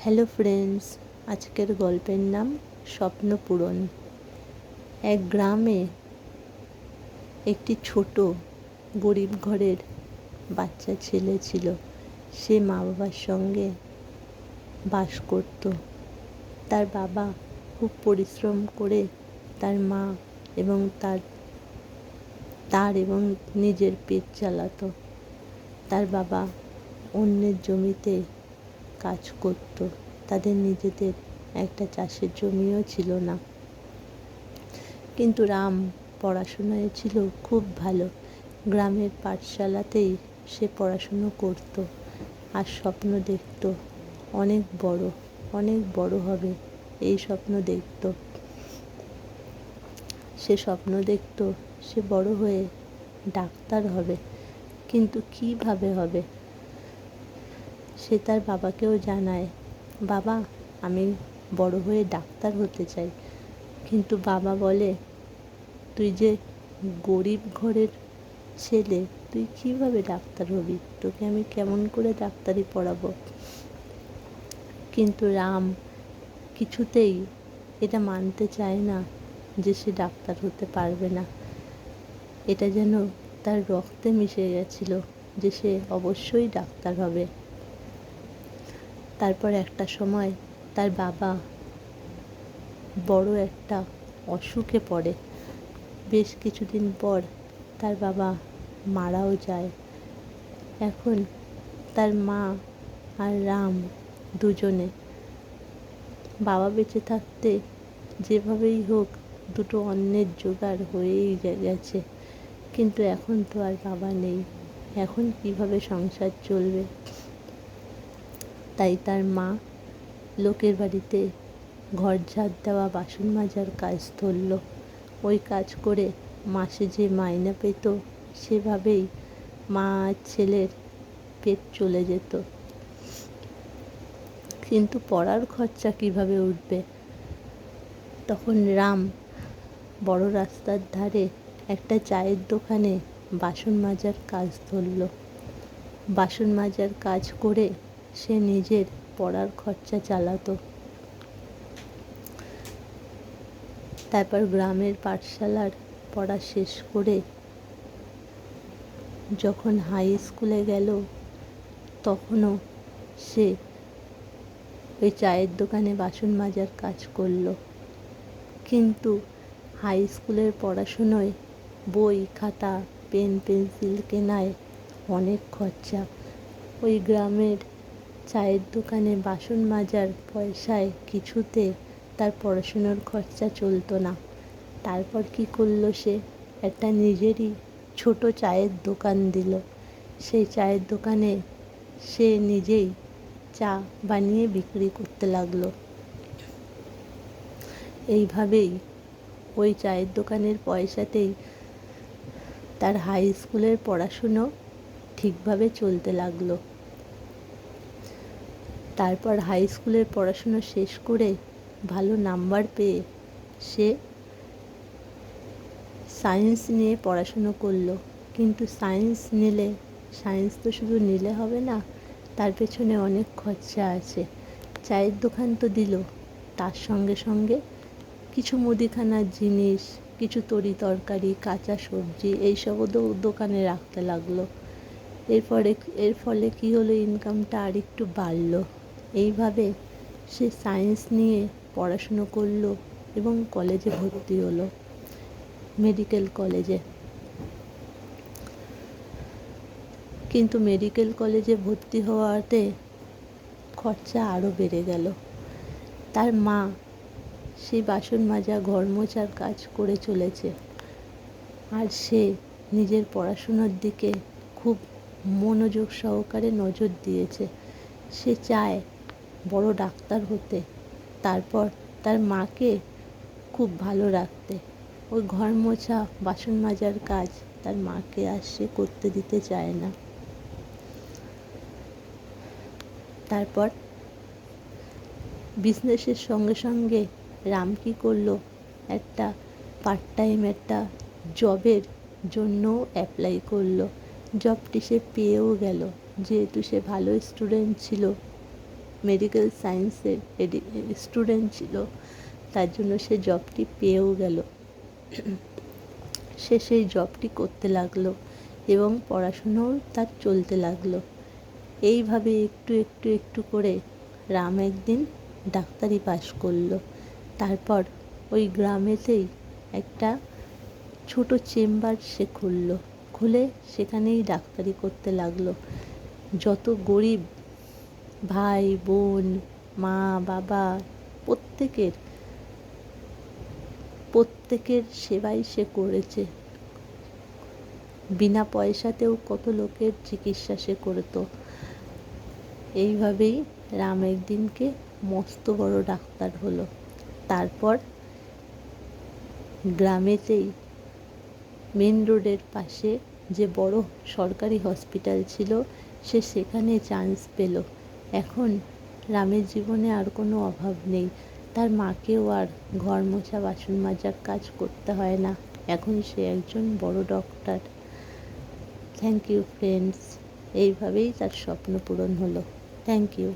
Hello friends, আজকের গল্পের নাম স্বপ্ন পূরণ। এক গ্রামে একটি ছোট গরিব ঘরের বাচ্চা ছেলে ছিল। সে মা বাবার সঙ্গে বাস করত। তার বাবা খুব পরিশ্রম করে তার মা এবং তার এবং নিজের পেট চালাতো। তার বাবা অন্যের জমিতে কাজ করত। তাদের নিজেদের একটা চাষের জমিও ছিল না। কিন্তু রাম পড়াশোনায় ছিল খুব ভালো। গ্রামের পাঠশালাতেই সে পড়াশুনো করত আর স্বপ্ন দেখত অনেক বড় হবে, এই স্বপ্ন দেখত। সে স্বপ্ন দেখত সে বড় হয়ে ডাক্তার হবে, কিন্তু কিভাবে হবে? সে তার বাবাকেও জানায়, বাবা, আমি বড় হয়ে ডাক্তার হতে চাই। কিন্তু বাবা বলে, তুই যে গরিব ঘরের ছেলে, তুই কিভাবে ডাক্তার হবি? তোকে আমি কেমন করে ডাক্তারি পড়াবো? কিন্তু রাম কিছুতেই এটা মানতে চায় না যে সে ডাক্তার হতে পারবে না। এটা যেন তার রক্তে মিশে গেছিল যে সে অবশ্যই ডাক্তার হবে। তারপর একটা সময় তার বাবা বড় একটা অসুখে পড়ে। বেশ কিছুদিন পর তার বাবা মারাও যায়। এখন তার মা আর রাম দুজনে বাবা বেঁচে থাকতে যেভাবেই হোক দুটো অন্নের জোগাড় হয়েই গেছে। কিন্তু এখন তো আর বাবা নেই, এখন কিভাবে সংসার চলবে? তাই তার মা লোকের বাড়িতে ঘর ঝাড় দেওয়া, বাসন মাজার কাজ ধরল। ওই কাজ করে মাসে যে মাইনে পেত সেভাবেই মা আর ছেলের পেট চলে যেত। কিন্তু পড়ার খরচা কিভাবে উঠবে? তখন রাম বড় রাস্তার ধারে একটা চায়ের দোকানে বাসন মাজার কাজ ধরল। বাসন মাজার কাজ করে সে নিজের পড়ার খরচা চালাতো। তারপর গ্রামের পাঠশালার পড়া শেষ করে যখন হাই স্কুলে গেল, তখনও সে ওই চায়ের দোকানে বাসন মাজার কাজ করলো। কিন্তু হাই স্কুলের পড়াশুনোয় বই, খাতা, পেন, পেন্সিল কেনায় অনেক খরচা। ওই গ্রামের চায়ের দোকানে বাসন মাজার পয়সায় কিছুতে তার পড়াশুনোর খরচা চলতো না। তারপর কি করলো সে? একটা নিজেরই ছোট চায়ের দোকান দিল। সেই চায়ের দোকানে সে নিজেই চা বানিয়ে বিক্রি করতে লাগলো। এইভাবেই ওই চায়ের দোকানের পয়সাতেই তার হাই স্কুলের পড়াশুনো ঠিকভাবে চলতে লাগলো। তারপর হাই স্কুলের পড়াশুনো শেষ করে ভালো নাম্বার পেয়ে সে সায়েন্স নিয়ে পড়াশুনো করলো। কিন্তু সায়েন্স তো শুধু নিলে হবে না, তার পেছনে অনেক খরচা আছে। চায়ের দোকান তো দিল, তার সঙ্গে সঙ্গে কিছু মুদিখানার জিনিস, কিছু তরি তরকারি, কাঁচা সবজি এইসবও দোকানে রাখতে লাগলো। এর ফলে কী হলো, ইনকামটা আর একটু বাড়লো। এইভাবে সে সায়েন্স নিয়ে পড়াশুনো করলো এবং কলেজে ভর্তি হলো, মেডিকেল কলেজে। কিন্তু মেডিকেল কলেজে ভর্তি হওয়াতে খরচা আরও বেড়ে গেল। তার মা সেই বাসন মাজা, ঘর মোছার কাজ করে চলেছে, আর সে নিজের পড়াশুনোর দিকে খুব মনোযোগ সহকারে নজর দিয়েছে। সে চায় বড় ডাক্তার হতে, তারপর তার মাকে খুব ভালো রাখতে। ওই ঘর মোছা, বাসন মাজার কাজ তার মাকে আর সে করতে দিতে চায় না। তারপর বিজনেসের সঙ্গে সঙ্গে রাম কী করলো, একটা পার্ট টাইম একটা জবের জন্য অ্যাপ্লাই করলো। জবটি সে পেয়েও গেল, যেহেতু সে ভালো স্টুডেন্ট ছিল। মেডিকেল সায়েন্সের স্টুডেন্ট ছিল, তার জন্য সে জবটি পেয়েও গেল। সে সেই জবটি করতে লাগলো এবং পড়াশুনোও তার চলতে লাগলো। এইভাবে একটু একটু একটু করে রাম একদিন ডাক্তারি পাশ করলো। তারপর ওই গ্রামেতেই একটা ছোট চেম্বার সে খুলে সেখানেই ডাক্তারি করতে লাগলো। যত গরিব ভাই বোন মা বাবা প্রত্যেকের সেবাই সে করেছে। বিনা পয়সাতেও কত লোকের চিকিৎসা সে করতো। এইভাবেই রাম একদিনকে মস্ত বড় ডাক্তার হলো। তারপর গ্রামেতেই মেন রোডের পাশে যে বড় সরকারি হসপিটাল ছিল, সে সেখানে চান্স পেল। এখন রামের জীবনে আর কোনো অভাব নেই। তার মাকেও আর ঘর মোছা বাসন মাজার কাজ করতে হয় না। এখন সে একজন বড় ডক্টর। Thank you friends. এইভাবেই তার স্বপ্ন পূরণ হলো। Thank you.